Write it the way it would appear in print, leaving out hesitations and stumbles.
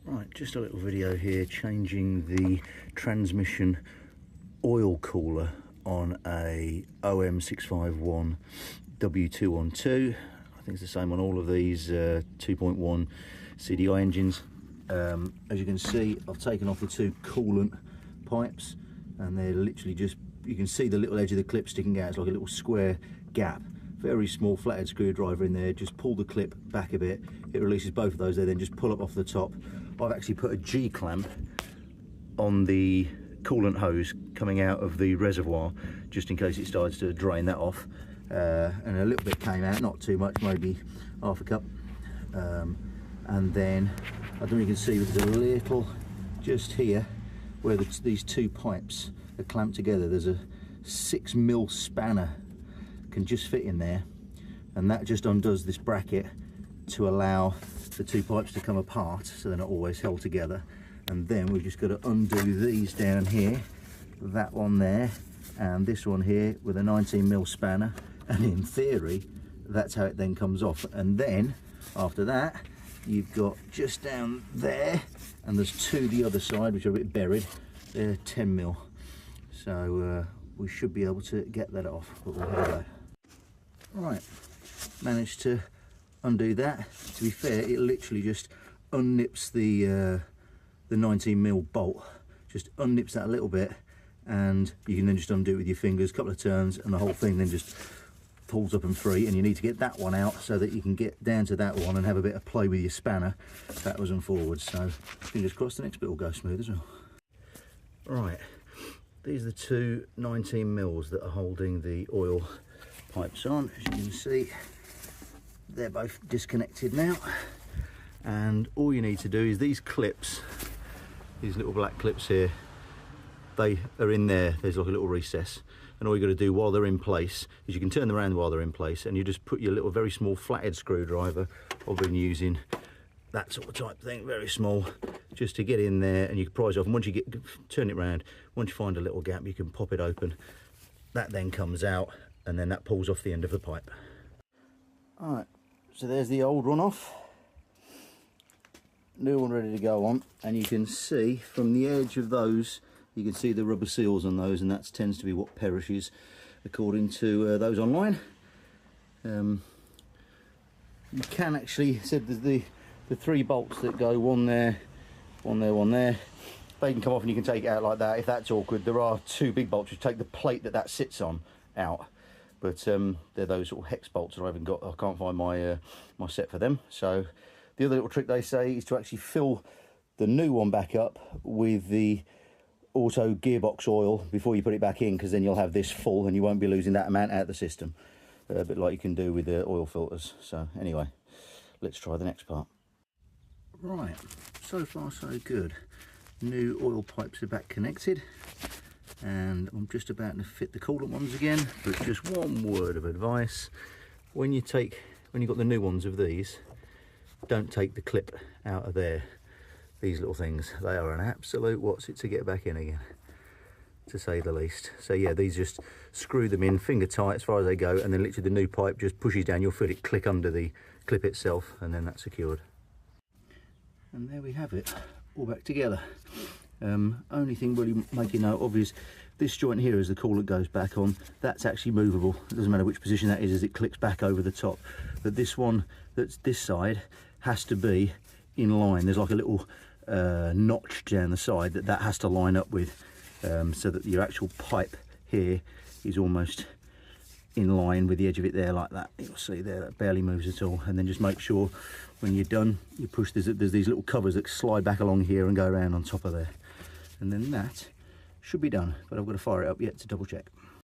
Right, just a little video here changing the transmission oil cooler on a OM651 W212. I think it's the same on all of these 2.1 CDI engines. As you can see, I've taken off the two coolant pipes and they're literally just, you can see the little edge of the clip sticking out. It's like a little square gap. Very small flathead screwdriver in there. Just pull the clip back a bit, it releases both of those. They then just pull up off the top. I've actually put a G clamp on the coolant hose coming out of the reservoir just in case it starts to drain that off, and a little bit came out, not too much, maybe half a cup, and then I don't know if you can see, but there's a little just here where these two pipes are clamped together. There's a 6mm spanner can just fit in there, and that just undoes this bracket to allow the two pipes to come apart so they're not always held together. And then we've just got to undo these down here, that one there and this one here with a 19mm spanner, and in theory that's how it then comes off. And then after that you've got just down there, and there's two the other side which are a bit buried, they're 10mm, so we should be able to get that off, but we'll have a go. Right, managed to undo that. To be fair, it literally just unnips the 19mm bolt, just unnips that a little bit, and you can then just undo it with your fingers, a couple of turns, and the whole thing then just pulls up and free. And you need to get that one out so that you can get down to that one and have a bit of play with your spanner backwards and forwards. So fingers crossed the next bit will go smooth as well. Right, these are the two 19mm that are holding the oil pipes on. As you can see, they're both disconnected now, and all you need to do is these clips, these little black clips here, they are in there. There's like a little recess, and all you got to do while they're in place is you can turn them around while they're in place, and you just put your little very small flathead screwdriver. I've been using that sort of type thing, very small, just to get in there, and you can prise off. And once you turn it around, once you find a little gap, you can pop it open. That then comes out, and then that pulls off the end of the pipe. All right, so there's the old one off, new one ready to go on, and you can see from the edge of those, you can see the rubber seals on those, and that tends to be what perishes according to those online. You can actually, said there's the three bolts that go, one there, one there, one there. They can come off and you can take it out like that if that's awkward. There are two big bolts which take the plate that sits on out, but they're those sort of hex bolts that I haven't got. I can't find my my set for them. So the other little trick they say is to actually fill the new one back up with the auto gearbox oil before you put it back in, because then you'll have this full and you won't be losing that amount out of the system, a bit like you can do with the oil filters. So anyway, let's try the next part. Right, so far so good. New oil pipes are back connected, and I'm just about to fit the coolant ones again. But just one word of advice: when you've got the new ones of these, don't take the clip out of there. These little things, they are an absolute what's it to get back in again, to say the least. So yeah, these just screw them in finger tight as far as they go, and then literally the new pipe just pushes down. You'll feel it click under the clip itself, and then that's secured. And there we have it, all back together. Only thing really making note of is this joint here, as the coolant goes back on, that's actually movable. It doesn't matter which position that is as it clicks back over the top. But this one that's this side has to be in line. There's like a little notch down the side that has to line up with, so that your actual pipe here is almost in line with the edge of it there, like that. You'll see there, that barely moves at all. And then just make sure when you're done, you push there's these little covers that slide back along here and go around on top of there, and then that should be done. But I've got to fire it up yet to double check.